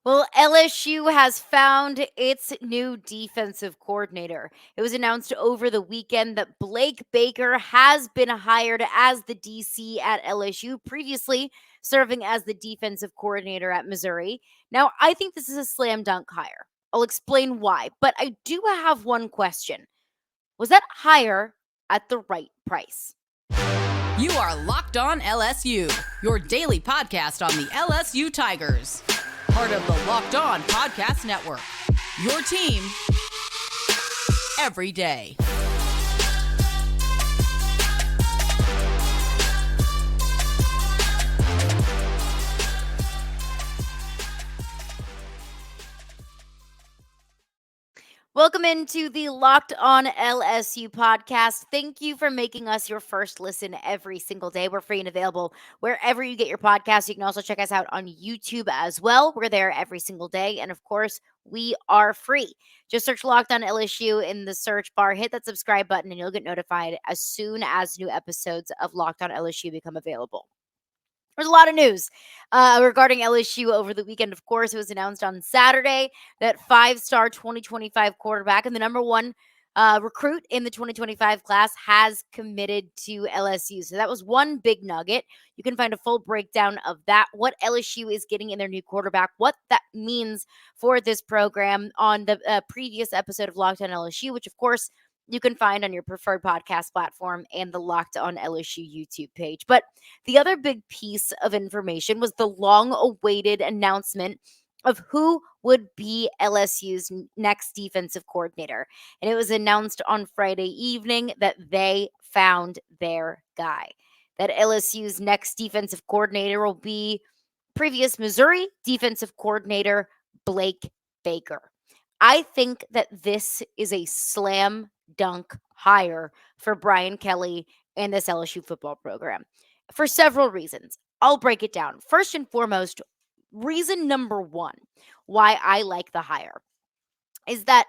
Well, LSU has found its new defensive coordinator. It was announced over the weekend that Blake Baker has been hired as the DC at LSU, previously serving as the defensive coordinator at Missouri. Now, I think this is a slam dunk hire. I'll explain why, but I do have one question. Was that hire at the right price? You are Locked On LSU, your daily podcast on the LSU Tigers. Part of the Locked On Podcast Network. Your team every day. Welcome into the Locked On LSU podcast. Thank you for making us your first listen every single day. We're free and available wherever you get your podcasts. You can also check us out on YouTube as well. We're there every single day. And of course, we are free. Just search Locked On LSU in the search bar, hit that subscribe button, and you'll get notified as soon as new episodes of Locked On LSU become available. There's a lot of news regarding LSU over the weekend. Of course, it was announced on Saturday that five-star 2025 quarterback and the number one recruit in the 2025 class has committed to LSU. So that was one big nugget. You can find a full breakdown of that, what LSU is getting in their new quarterback, what that means for this program on the previous episode of Locked On LSU, which, of course, you can find on your preferred podcast platform and the Locked On LSU YouTube page. But the other big piece of information was the long-awaited announcement of who would be LSU's next defensive coordinator. And it was announced on Friday evening that they found their guy. That LSU's next defensive coordinator will be previous Missouri defensive coordinator Blake Baker. I think that this is a slam dunk hire for Brian Kelly and this LSU football program for several reasons. I'll break it down. First and foremost, reason number one why I like the hire is that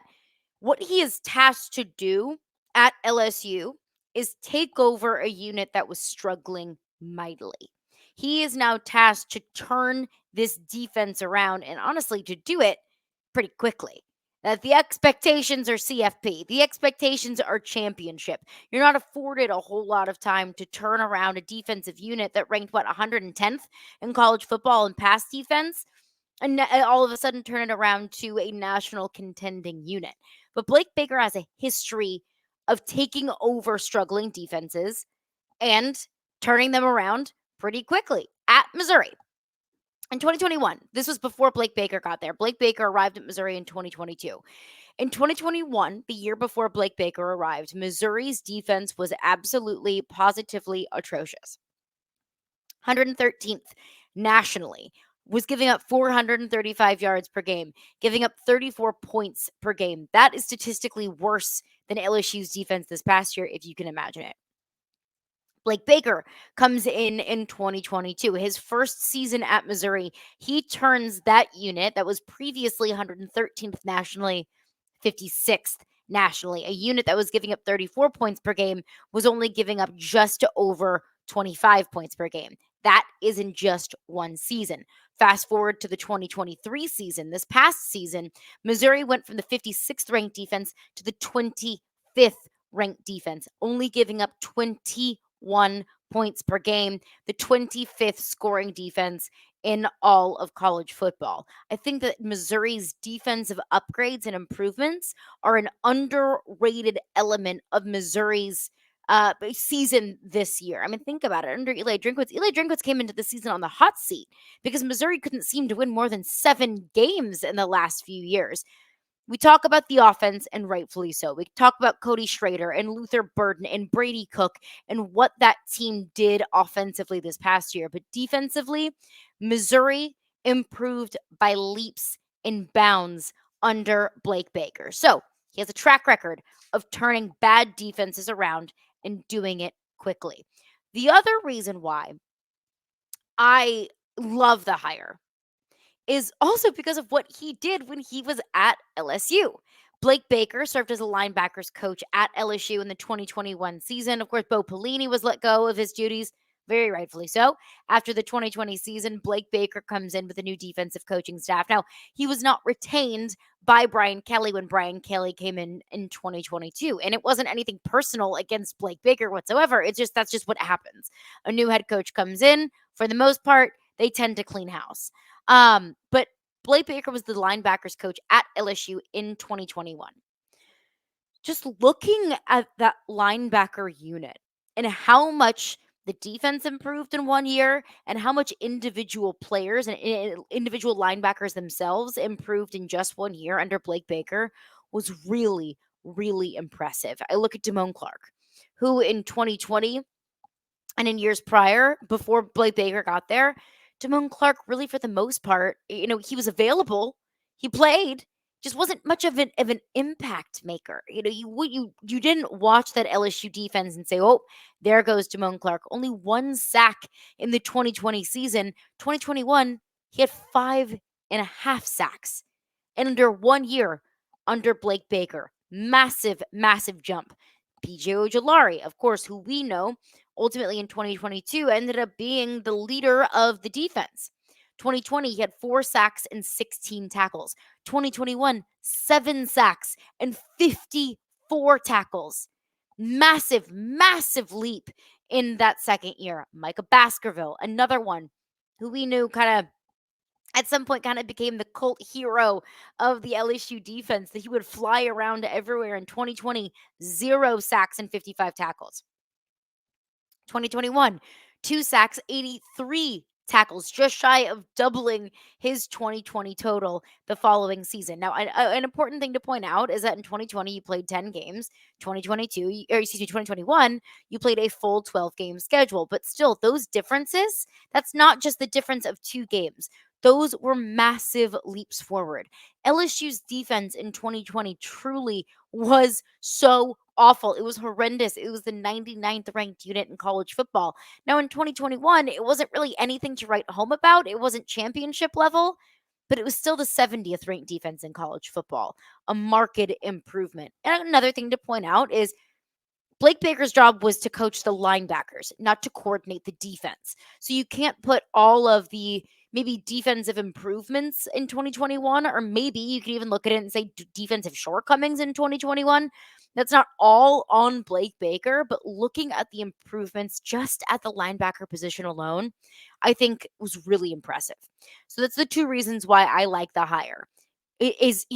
what he is tasked to do at LSU is take over a unit that was struggling mightily. He is now tasked to turn this defense around and honestly to do it pretty quickly. That the expectations are CFP. The expectations are championship. You're not afforded a whole lot of time to turn around a defensive unit that ranked, 110th in college football in pass defense, and all of a sudden turn it around to a national contending unit. But Blake Baker has a history of taking over struggling defenses and turning them around pretty quickly at Missouri. In 2021, this was before Blake Baker got there. Blake Baker arrived at Missouri in 2022. In 2021, the year before Blake Baker arrived, Missouri's defense was absolutely, positively atrocious. 113th nationally, was giving up 435 yards per game, giving up 34 points per game. That is statistically worse than LSU's defense this past year, if you can imagine it. Blake Baker comes in 2022. His first season at Missouri, he turns that unit that was previously 113th nationally, 56th nationally. A unit that was giving up 34 points per game was only giving up just over 25 points per game. That is in just one season. Fast forward to the 2023 season. This past season, Missouri went from the 56th ranked defense to the 25th ranked defense, only giving up 21 points per game, the 25th scoring defense in all of college football. I think that Missouri's defensive upgrades and improvements are an underrated element of Missouri's season this year. I mean, think about it. Under Eli Drinkwitz, Eli Drinkwitz came into the season on the hot seat because Missouri couldn't seem to win more than 7 games in the last few years. We talk about the offense, and rightfully so. We talk about Cody Schrader and Luther Burden and Brady Cook and what that team did offensively this past year. But defensively, Missouri improved by leaps and bounds under Blake Baker. So he has a track record of turning bad defenses around and doing it quickly. The other reason why I love the hire is also because of what he did when he was at LSU. Blake Baker served as a linebackers coach at LSU in the 2021 season. Of course, Bo Pelini was let go of his duties. very rightfully so. After the 2020 season, Blake Baker comes in with a new defensive coaching staff. Now, he was not retained by Brian Kelly when Brian Kelly came in 2022, and it wasn't anything personal against Blake Baker whatsoever. It's just that's just what happens. A new head coach comes in. For the most part, they tend to clean house. But Blake Baker was the linebackers coach at LSU in 2021. Just looking at that linebacker unit and how much the defense improved in 1 year and how much individual players and individual linebackers themselves improved in just 1 year under Blake Baker was really, really impressive. I look at Damone Clark, who in 2020 and in years prior, before Blake Baker got there, Damone Clark really, for the most part, he was available. He played, just wasn't much of an impact maker. You didn't watch that LSU defense and say, "Oh, there goes Damone Clark." Only one sack in the 2020 season. 2021, he had 5.5 sacks, and under 1 year under Blake Baker, massive, massive jump. PJ Ojulari, of course, who we know ultimately in 2022 ended up being the leader of the defense. 2020, he had 4 sacks and 16 tackles. 2021, 7 sacks and 54 tackles. Massive, massive leap in that second year. Micah Baskerville, another one who we knew kind of at some point kind of became the cult hero of the LSU defense, that he would fly around everywhere. In 2020, 0 sacks and 55 tackles. 2021, 2 sacks, 83 tackles, just shy of doubling his 2020 total the following season. Now, an important thing to point out is that in 2020, you played 10 games. 2021, you played a full 12-game schedule. But still, those differences, that's not just the difference of 2 games. Those were massive leaps forward. LSU's defense in 2020 truly was so awful. It was horrendous. It was the 99th ranked unit in college football. Now, in 2021, it wasn't really anything to write home about. It wasn't championship level, but it was still the 70th ranked defense in college football. A marked improvement. And another thing to point out is Blake Baker's job was to coach the linebackers, not to coordinate the defense. So you can't put all of the maybe defensive improvements in 2021, or maybe you could even look at it and say defensive shortcomings in 2021. That's not all on Blake Baker, but looking at the improvements just at the linebacker position alone, I think was really impressive. So that's the 2 reasons why I like the hire. He's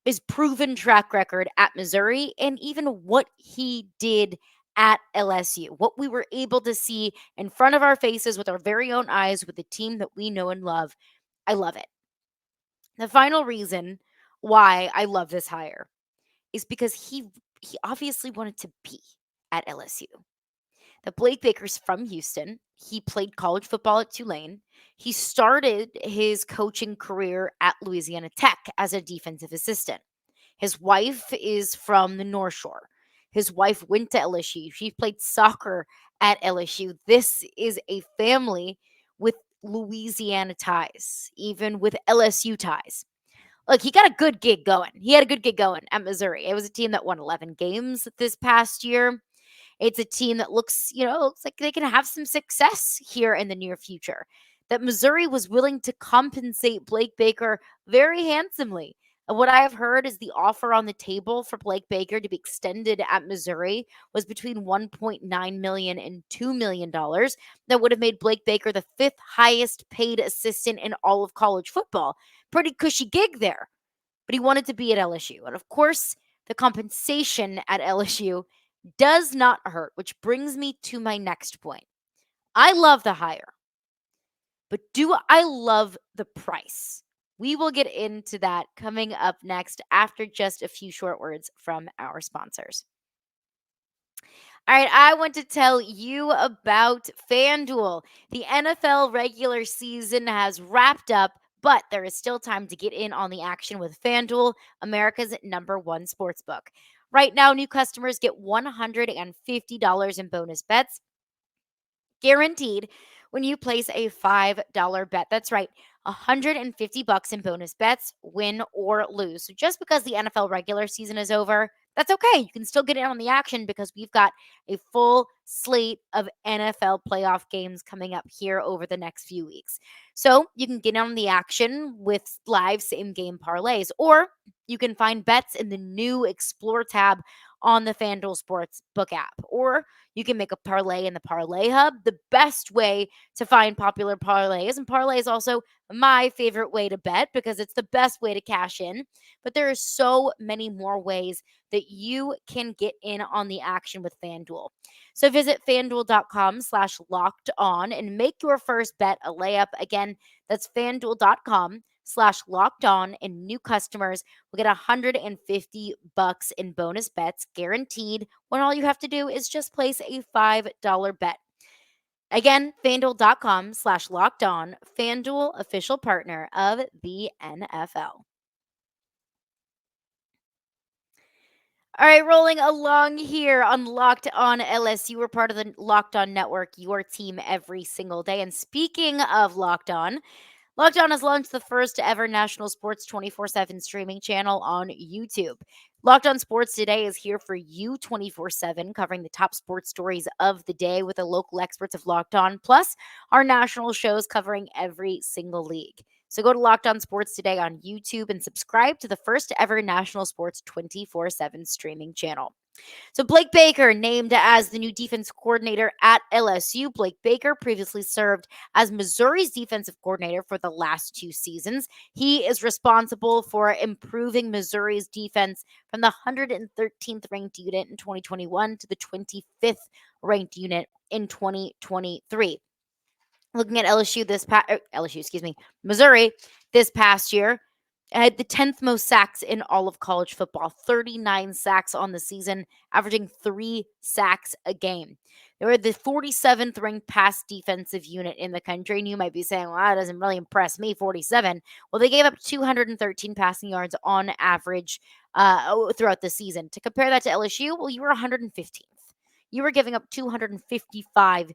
his proven track record at Missouri and even what he did at LSU, what we were able to see in front of our faces with our very own eyes with the team that we know and love. I love it. The final reason why I love this hire is because he obviously wanted to be at LSU. The Blake Baker's from Houston. He played college football at Tulane. He started his coaching career at Louisiana Tech as a defensive assistant. His wife is from the North Shore. His wife went to LSU. She played soccer at LSU. This is a family with Louisiana ties, even with LSU ties. Look, he got a good gig going. He had a good gig going at Missouri. It was a team that won 11 games this past year. It's a team that looks like they can have some success here in the near future. That Missouri was willing to compensate Blake Baker very handsomely. And what I have heard is the offer on the table for Blake Baker to be extended at Missouri was between $1.9 million and $2 million. That would have made Blake Baker the 5th highest paid assistant in all of college football. Pretty cushy gig there. But he wanted to be at LSU. And of course, the compensation at LSU does not hurt, which brings me to my next point. I love the hire, but do I love the price? We will get into that coming up next after just a few short words from our sponsors. All right, I want to tell you about FanDuel. The NFL regular season has wrapped up, but there is still time to get in on the action with FanDuel, America's #1 sportsbook. Right now, new customers get $150 in bonus bets guaranteed when you place a $5 bet. That's right, $150 in bonus bets, win or lose. So just because the NFL regular season is over, that's okay. You can still get in on the action because we've got a full slate of NFL playoff games coming up here over the next few weeks. So you can get in on the action with live same game parlays, or you can find bets in the new Explore tab on the FanDuel Sportsbook app, or you can make a parlay in the Parlay Hub, the best way to find popular parlays. And parlay is also my favorite way to bet because it's the best way to cash in. But there are so many more ways that you can get in on the action with FanDuel. So visit fanduel.com/locked on and make your first bet a layup. Again, that's fanduel.com/locked on, and new customers will get $150 in bonus bets guaranteed when all you have to do is just place a $5 bet. Again, fanduel.com/locked on, FanDuel, official partner of the NFL. All right, rolling along here on Locked On LSU. We're part of the Locked On Network, your team every single day. And speaking of Locked On has launched the first ever national sports 24/7 streaming channel on YouTube. Locked On Sports Today is here for you 24/7, covering the top sports stories of the day with the local experts of Locked On, plus our national shows covering every single league. So go to Locked On Sports Today on YouTube and subscribe to the first ever national sports 24/7 streaming channel. So Blake Baker named as the new defense coordinator at LSU. Blake Baker previously served as Missouri's defensive coordinator for the last 2 seasons. He is responsible for improving Missouri's defense from the 113th ranked unit in 2021 to the 25th ranked unit in 2023. Looking at Missouri this past year, had the 10th most sacks in all of college football, 39 sacks on the season, averaging 3 sacks a game. They were the 47th ranked pass defensive unit in the country. And you might be saying, well, that doesn't really impress me, 47. Well, they gave up 213 passing yards on average throughout the season. To compare that to LSU, well, you were 115th. You were giving up 255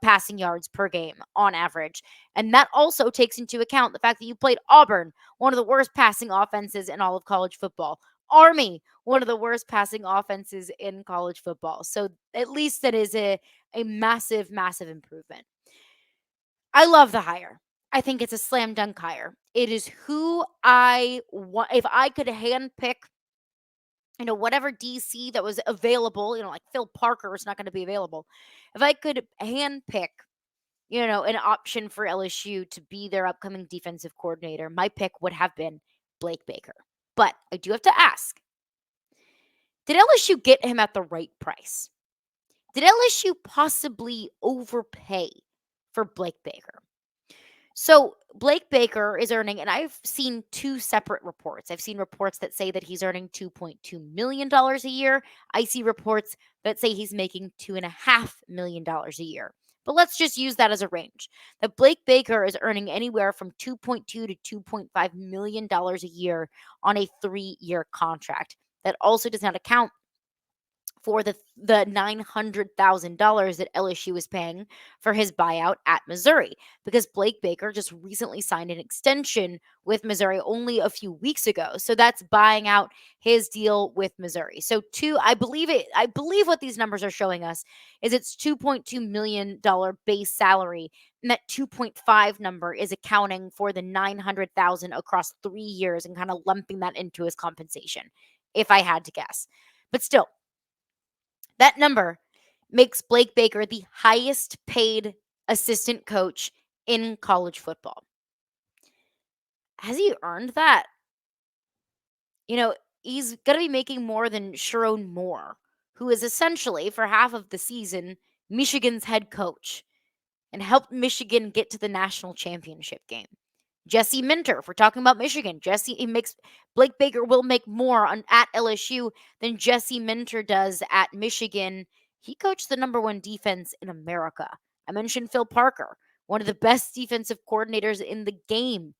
passing yards per game on average. And that also takes into account the fact that you played Auburn, one of the worst passing offenses in all of college football. Army, one of the worst passing offenses in college football. So at least that is a massive, massive improvement. I love the hire. I think it's a slam dunk hire. It is who I want. If I could handpick whatever DC that was available, like Phil Parker is not going to be available. If I could handpick, an option for LSU to be their upcoming defensive coordinator, my pick would have been Blake Baker. But I do have to ask, did LSU get him at the right price? Did LSU possibly overpay for Blake Baker? So Blake Baker is earning, and I've seen 2 separate reports. I've seen reports that say that he's earning $2.2 million a year. I see reports that say he's making $2.5 million a year. But let's just use that as a range. That Blake Baker is earning anywhere from $2.2 to $2.5 million a year on a 3-year contract. That also does not account for the $900,000 that LSU is paying for his buyout at Missouri, because Blake Baker just recently signed an extension with Missouri only a few weeks ago. So that's buying out his deal with Missouri. So I believe what these numbers are showing us is it's $2.2 million base salary, and that 2.5 number is accounting for the 900,000 across 3 years and kind of lumping that into his compensation, if I had to guess. But still, that number makes Blake Baker the highest paid assistant coach in college football. Has he earned that? He's going to be making more than Sharon Moore, who is essentially, for half of the season, Michigan's head coach and helped Michigan get to the national championship game. Jase Minter, if we're talking about Michigan, Blake Baker will make more at LSU than Jase Minter does at Michigan. He coached the number 1 defense in America. I mentioned Phil Parker, one of the best defensive coordinators in the game.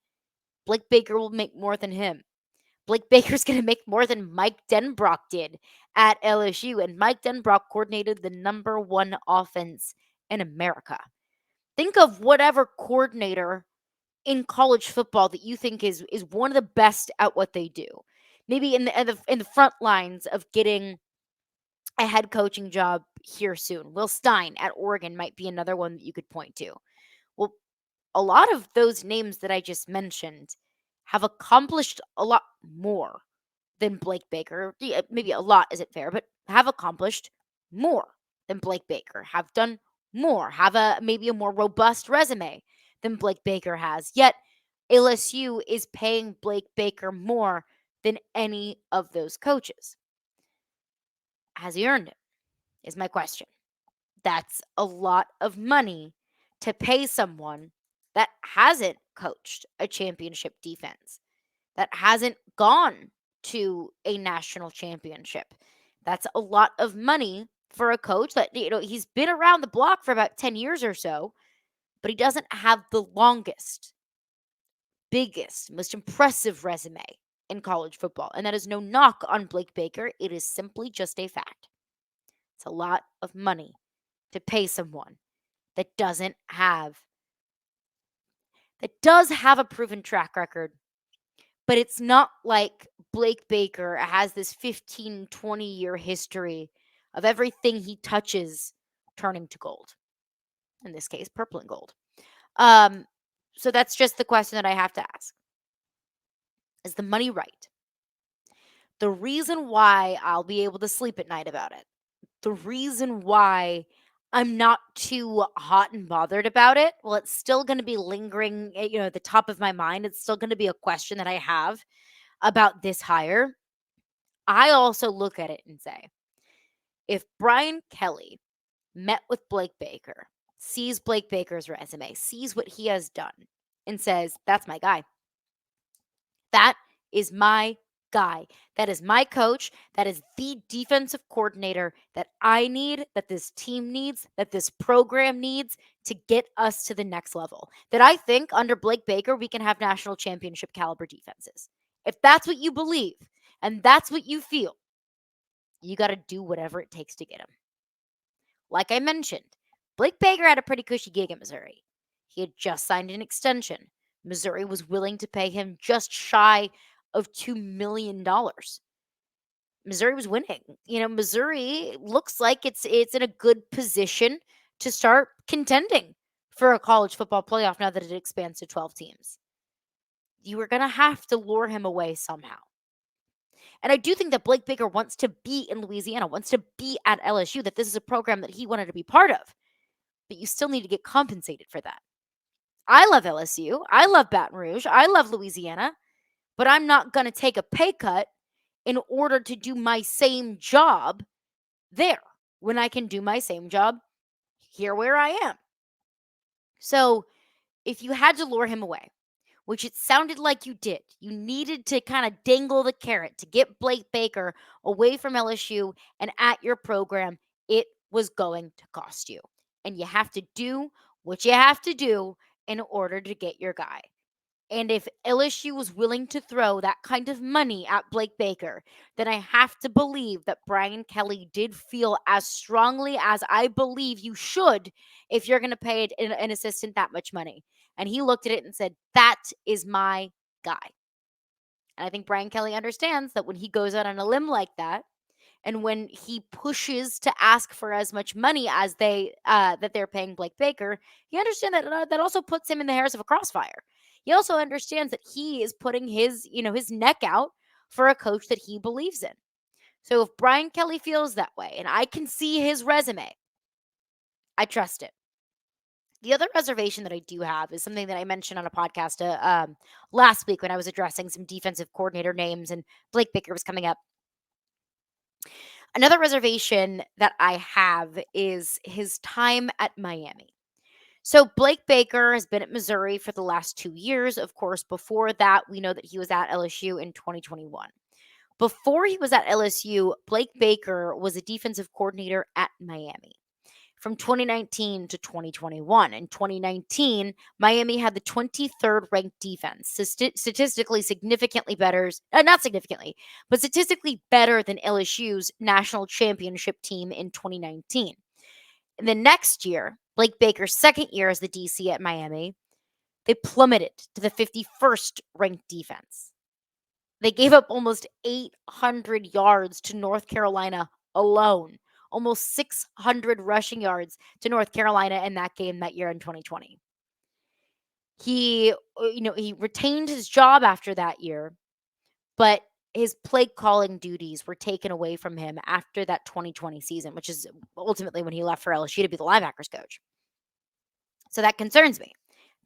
Blake Baker will make more than him. Blake Baker's going to make more than Mike Denbrock did at LSU, and Mike Denbrock coordinated the number 1 offense in America. Think of whatever coordinator in college football that you think is one of the best at what they do? Maybe in the front lines of getting a head coaching job here soon. Will Stein at Oregon might be another one that you could point to. Well, a lot of those names that I just mentioned have accomplished a lot more than Blake Baker. Maybe a lot isn't fair, but have accomplished more than Blake Baker, have done more, have a maybe a more robust resume than Blake Baker has. Yet LSU is paying Blake Baker more than any of those coaches. Has he earned it? Is my question. That's a lot of money to pay someone that hasn't coached a championship defense, that hasn't gone to a national championship. That's a lot of money for a coach that, he's been around the block for about 10 years or so, but he doesn't have the longest, biggest, most impressive resume in college football. And that is no knock on Blake Baker. It is simply just a fact. It's a lot of money to pay someone that does have a proven track record, but it's not like Blake Baker has this 15, 20-year history of everything he touches turning to gold. In this case, purple and gold. So that's just the question that I have to ask. Is the money right? The reason why I'll be able to sleep at night about it, the reason why I'm not too hot and bothered about it, well, it's still going to be lingering, at the top of my mind. It's still going to be a question that I have about this hire. I also look at it and say, if Brian Kelly met with Blake Baker, sees Blake Baker's resume, sees what he has done, and says, that's my guy. That is my guy. That is my coach. That is the defensive coordinator that I need, that this team needs, that this program needs to get us to the next level. That I think under Blake Baker, we can have national championship caliber defenses. If that's what you believe and that's what you feel, you got to do whatever it takes to get him. Like I mentioned, Blake Baker had a pretty cushy gig at Missouri. He had just signed an extension. Missouri was willing to pay him just shy of $2 million. Missouri was winning. Missouri looks like it's in a good position to start contending for a college football playoff now that it expands to 12 teams. You were going to have to lure him away somehow. And I do think that Blake Baker wants to be in Louisiana, wants to be at LSU, that this is a program that he wanted to be part of. But you still need to get compensated for that. I love LSU. I love Baton Rouge. I love Louisiana. But I'm not going to take a pay cut in order to do my same job there when I can do my same job here where I am. So if you had to lure him away, which it sounded like you did, you needed to kind of dangle the carrot to get Blake Baker away from LSU and at your program, it was going to cost you. And you have to do what you have to do in order to get your guy. And if LSU was willing to throw that kind of money at Blake Baker, then I have to believe that Brian Kelly did feel as strongly as I believe you should if you're going to pay an assistant that much money. And he looked at it and said, that is my guy. And I think Brian Kelly understands that when he goes out on a limb like that, and when he pushes to ask for as much money as that they're paying Blake Baker, he understands that that also puts him in the hairs of a crossfire. He also understands that he is putting his neck out for a coach that he believes in. So if Brian Kelly feels that way, and I can see his resume, I trust it. The other reservation that I do have is something that I mentioned on a podcast last week when I was addressing some defensive coordinator names and Blake Baker was coming up. Another reservation that I have is his time at Miami. So Blake Baker has been at Missouri for the last 2 years. Of course, before that, we know that he was at LSU in 2021. Before he was at LSU, Blake Baker was a defensive coordinator at Miami from 2019 to 2021. In 2019, Miami had the 23rd ranked defense, statistically significantly better, not significantly, but statistically better than LSU's national championship team in 2019. And the next year, Blake Baker's second year as the DC at Miami, They plummeted to the 51st ranked defense. They gave up almost 800 yards to North Carolina alone, almost 600 rushing yards to North Carolina in that game that year in 2020. He retained his job after that year, but his play calling duties were taken away from him after that 2020 season, which is ultimately when he left for LSU to be the linebackers coach. So that concerns me.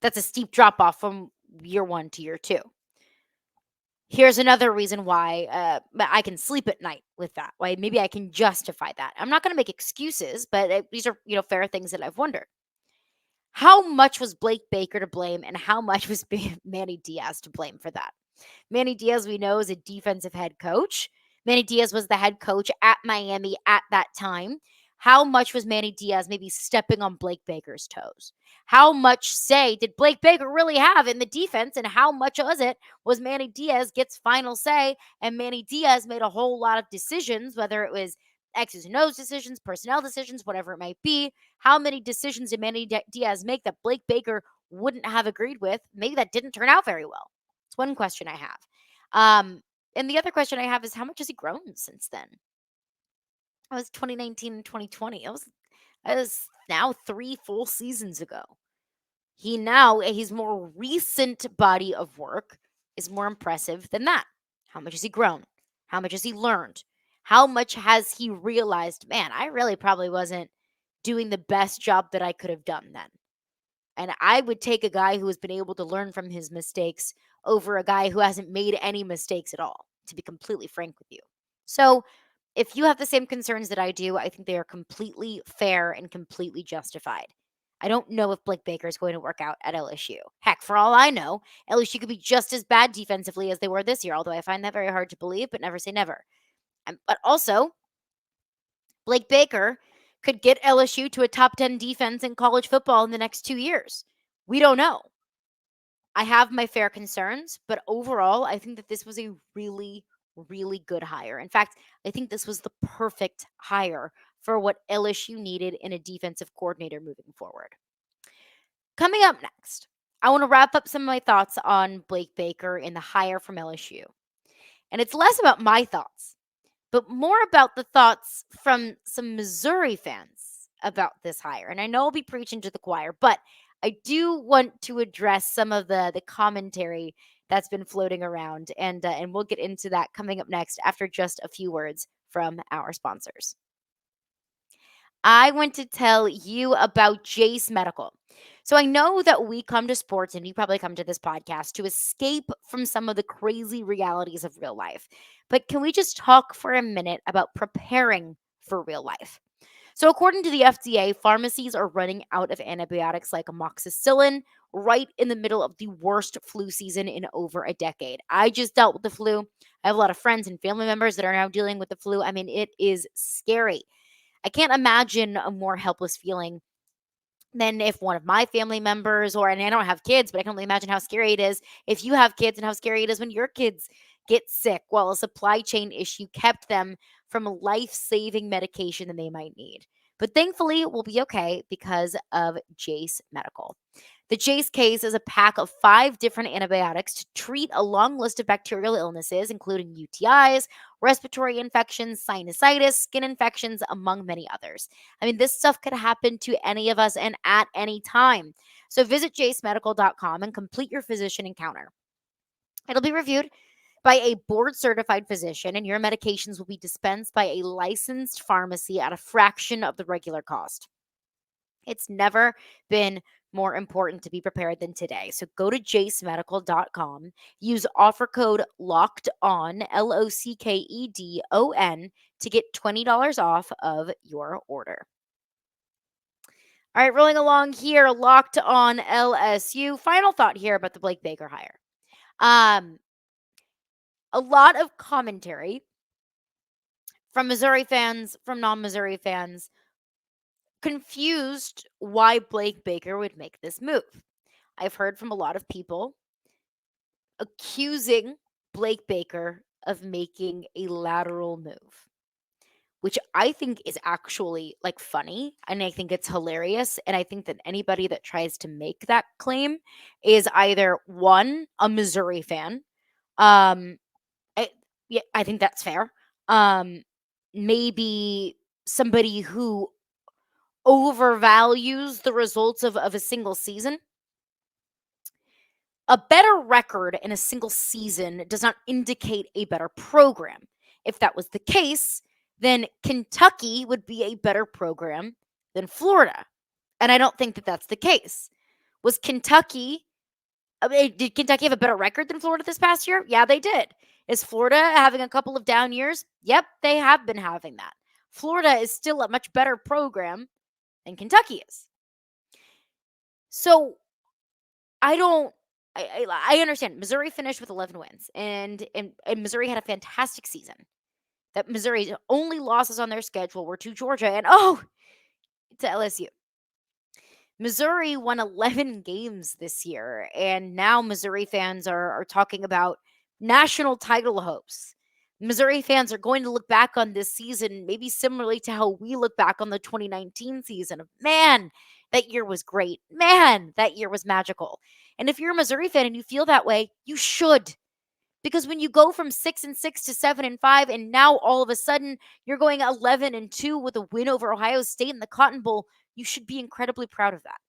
That's a steep drop off from year 1 to year 2. Here's another reason why I can sleep at night with that. Why maybe I can justify that. I'm not going to make excuses, but these are fair things that I've wondered. How much was Blake Baker to blame, and how much was Manny Diaz to blame for that? Manny Diaz, we know, is a defensive head coach. Manny Diaz was the head coach at Miami at that time. How much was Manny Diaz maybe stepping on Blake Baker's toes? How much say did Blake Baker really have in the defense, and how much was Manny Diaz gets final say, and Manny Diaz made a whole lot of decisions, whether it was X's and O's decisions, personnel decisions, whatever it might be. How many decisions did Manny Diaz make that Blake Baker wouldn't have agreed with? Maybe that didn't turn out very well. It's one question I have. And the other question I have is how much has he grown since then? That was 2019 and 2020. That was now 3 full seasons ago. His more recent body of work is more impressive than that. How much has he grown? How much has he learned? How much has he realized, man, I really probably wasn't doing the best job that I could have done then? And I would take a guy who has been able to learn from his mistakes over a guy who hasn't made any mistakes at all, to be completely frank with you. So, if you have the same concerns that I do, I think they are completely fair and completely justified. I don't know if Blake Baker is going to work out at LSU. Heck, for all I know, LSU could be just as bad defensively as they were this year, although I find that very hard to believe, but never say never. But also, Blake Baker could get LSU to a top 10 defense in college football in the next 2 years. We don't know. I have my fair concerns, but overall, I think that this was a really, really good hire. In fact, I think this was the perfect hire for what LSU needed in a defensive coordinator moving forward. Coming up next, I want to wrap up some of my thoughts on Blake Baker and the hire from LSU. And it's less about my thoughts, but more about the thoughts from some Missouri fans about this hire. And I know I'll be preaching to the choir, but I do want to address some of the commentary that's been floating around, and we'll get into that coming up next after just a few words from our sponsors. I want to tell you about Jase Medical. So I know that we come to sports, and you probably come to this podcast to escape from some of the crazy realities of real life. But can we just talk for a minute about preparing for real life? So, according to the FDA, pharmacies are running out of antibiotics like amoxicillin right in the middle of the worst flu season in over a decade. I just dealt with the flu. I have a lot of friends and family members that are now dealing with the flu. I mean, it is scary. I can't imagine a more helpless feeling than if one of my family members, and I don't have kids, but I can only imagine how scary it is if you have kids and how scary it is when your kids get sick while a supply chain issue kept them from a life-saving medication that they might need. But thankfully, we'll be okay because of Jase Medical. The Jase case is a pack of 5 different antibiotics to treat a long list of bacterial illnesses, including UTIs, respiratory infections, sinusitis, skin infections, among many others. I mean, this stuff could happen to any of us and at any time. So visit jasemedical.com and complete your physician encounter. It'll be reviewed by a board certified physician, and your medications will be dispensed by a licensed pharmacy at a fraction of the regular cost. It's never been more important to be prepared than today. So go to jasemedical.com, use offer code locked on, LOCKEDON, to get $20 off of your order. All right, rolling along here, locked on LSU. Final thought here about the Blake Baker hire. A lot of commentary from Missouri fans, from non-Missouri fans, confused why Blake Baker would make this move. I've heard from a lot of people accusing Blake Baker of making a lateral move. which I think is actually like funny, and I think it's hilarious, and I think that anybody that tries to make that claim is either one, a Missouri fan. um I, yeah, I think that's fair. Maybe somebody who overvalues the results of a single season. A better record in a single season does not indicate a better program. If that was the case, then Kentucky would be a better program than Florida. And I don't think that that's the case. Was Kentucky, did Kentucky have a better record than Florida this past year? Yeah, they did. Is Florida having a couple of down years? Yep, they have been having that. Florida is still a much better program than Kentucky is. So I don't. I understand. Missouri finished with 11 wins, and Missouri had a fantastic season. That Missouri's only losses on their schedule were to Georgia and to LSU. Missouri won 11 games this year, and now Missouri fans are talking about national title hopes. Missouri fans are going to look back on this season maybe similarly to how we look back on the 2019 season of, man, that year was great. Man, that year was magical. And if you're a Missouri fan and you feel that way, you should. Because when you go from 6-6 to 7-5, and now all of a sudden you're going 11-2 with a win over Ohio State in the Cotton Bowl, you should be incredibly proud of that.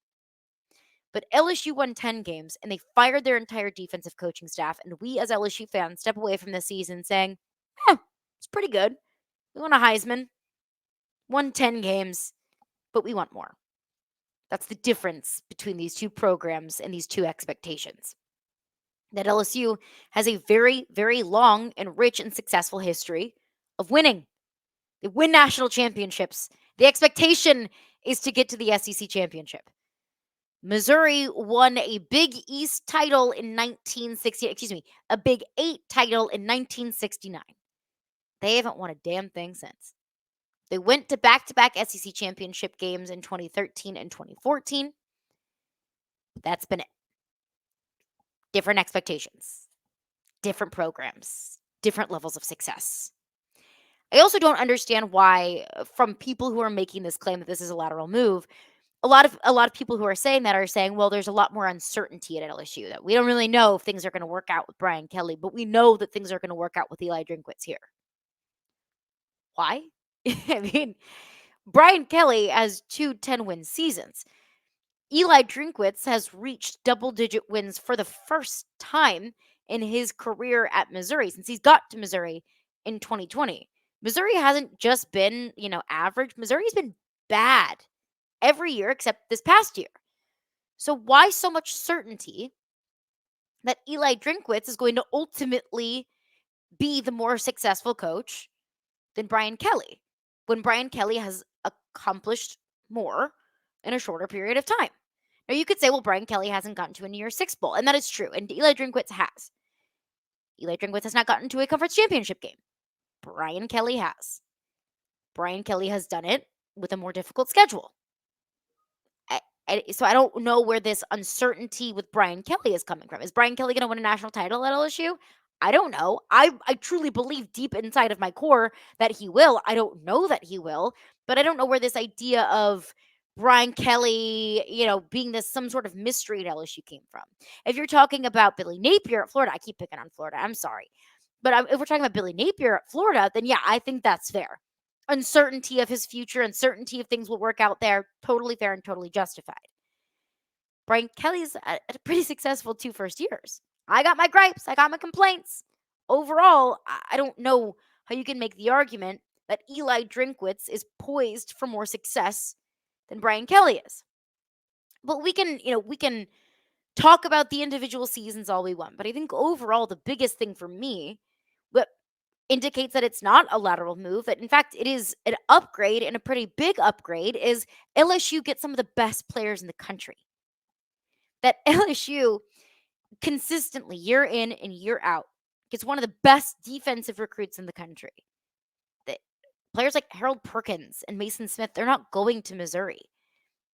But LSU won 10 games and they fired their entire defensive coaching staff. And we, as LSU fans, step away from the season saying, it's pretty good. We won a Heisman, won 10 games, but we want more. That's the difference between these two programs and these two expectations. That LSU has a very, very long and rich and successful history of winning. They win national championships. The expectation is to get to the SEC championship. Missouri won a Big East title in 1960, a Big 8 title in 1969. They haven't won a damn thing since. They went to back-to-back SEC championship games in 2013 and 2014. That's been it. Different expectations, different programs, different levels of success. I also don't understand why, from people who are making this claim that this is a lateral move, a lot of people who are saying that are saying, well, there's a lot more uncertainty at LSU, that we don't really know if things are going to work out with Brian Kelly, but we know that things are going to work out with Eli Drinkwitz here. Why? I mean, Brian Kelly has 2 10-win seasons. Eli Drinkwitz has reached double-digit wins for the first time in his career at Missouri since he's got to Missouri in 2020. Missouri hasn't just been, average. Missouri's been bad every year except this past year. So why so much certainty that Eli Drinkwitz is going to ultimately be the more successful coach than Brian Kelly, when Brian Kelly has accomplished more in a shorter period of time? Now, you could say, well, Brian Kelly hasn't gotten to a New Year's Six bowl, and that is true, and Eli Drinkwitz has. Eli Drinkwitz has not gotten to a conference championship game. Brian Kelly has. Brian Kelly has done it with a more difficult schedule. So I don't know where this uncertainty with Brian Kelly is coming from. Is Brian Kelly going to win a national title at LSU? I don't know. I truly believe deep inside of my core that he will. I don't know that he will, but I don't know where this idea of Brian Kelly, being this some sort of mystery at LSU came from. If you're talking about Billy Napier at Florida, I keep picking on Florida. I'm sorry. But if we're talking about Billy Napier at Florida, then yeah, I think that's fair. Uncertainty of his future, uncertainty if things will work out there, totally fair and totally justified. Brian Kelly's at a pretty successful 2 first years. I got my gripes. I got my complaints. Overall, I don't know how you can make the argument that Eli Drinkwitz is poised for more success than Brian Kelly is. But we can talk about the individual seasons all we want. But I think overall, the biggest thing for me, what indicates that it's not a lateral move, that in fact it is an upgrade, and a pretty big upgrade, is LSU gets some of the best players in the country. That LSU consistently, year in and year out, gets one of the best defensive recruits in the country. That players like Harold Perkins and Mason Smith, they're not going to Missouri.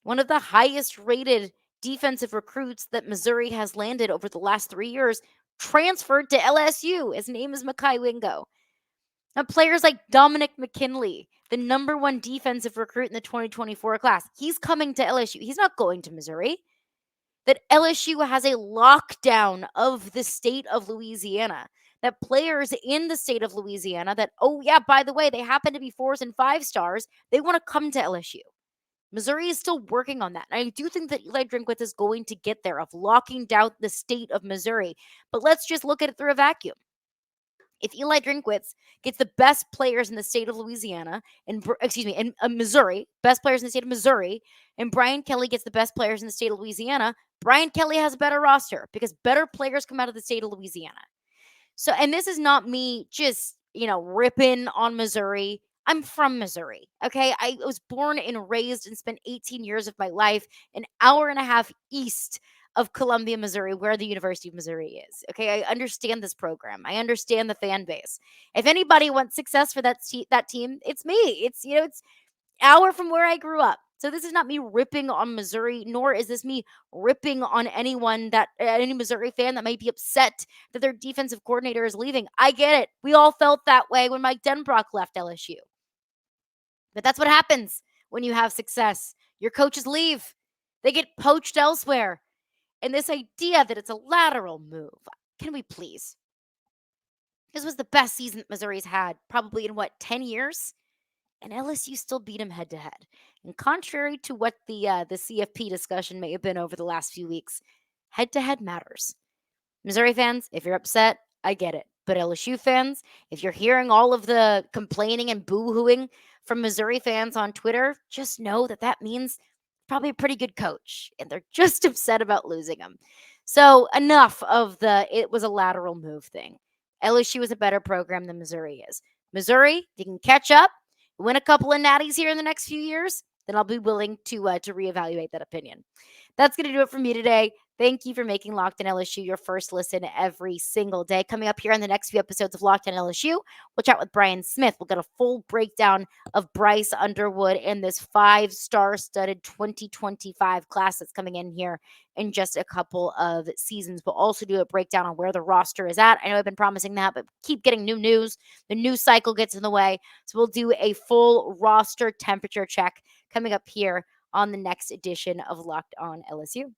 One of the highest rated defensive recruits that Missouri has landed over the last 3 years transferred to LSU. His name is Mekhi Wingo. Now, players like Dominic McKinley, the number one defensive recruit in the 2024 class, he's coming to LSU. He's not going to Missouri. That LSU has a lockdown of the state of Louisiana. That players in the state of Louisiana that, oh, yeah, by the way, they happen to be 4s and 5 stars, they want to come to LSU. Missouri is still working on that. And I do think that Eli Drinkwitz is going to get there of locking down the state of Missouri. But let's just look at it through a vacuum. If Eli Drinkwitz gets the best players in the state of Louisiana, in Missouri, best players in the state of Missouri, and Brian Kelly gets the best players in the state of Louisiana, Brian Kelly has a better roster because better players come out of the state of Louisiana. So, and this is not me just, ripping on Missouri. I'm from Missouri, okay? I was born and raised and spent 18 years of my life an hour and a half east of Columbia, Missouri, where the University of Missouri is. Okay, I understand this program. I understand the fan base. If anybody wants success for that team, it's me. It's hour from where I grew up. So this is not me ripping on Missouri, nor is this me ripping on anyone any Missouri fan that might be upset that their defensive coordinator is leaving. I get it. We all felt that way when Mike Denbrock left LSU. But that's what happens when you have success. Your coaches leave. They get poached elsewhere. And this idea that it's a lateral move, can we please? This was the best season Missouri's had probably in 10 years? And LSU still beat him head to head. And contrary to what the CFP discussion may have been over the last few weeks, head to head matters. Missouri fans, if you're upset, I get it. But LSU fans, if you're hearing all of the complaining and boo-hooing from Missouri fans on Twitter, just know that means probably a pretty good coach, and they're just upset about losing him. So enough of it was a lateral move thing. LSU is a better program than Missouri is. Missouri, they can catch up, win a couple of natties here in the next few years, then I'll be willing to reevaluate that opinion. That's going to do it for me today. Thank you for making Locked On LSU your first listen every single day. Coming up here in the next few episodes of Locked On LSU, we'll chat with Brian Smith. We'll get a full breakdown of Bryce Underwood and this 5-star studded 2025 class that's coming in here in just a couple of seasons. We'll also do a breakdown on where the roster is at. I know I've been promising that, but keep getting new news. The news cycle gets in the way. So we'll do a full roster temperature check coming up here on the next edition of Locked On LSU.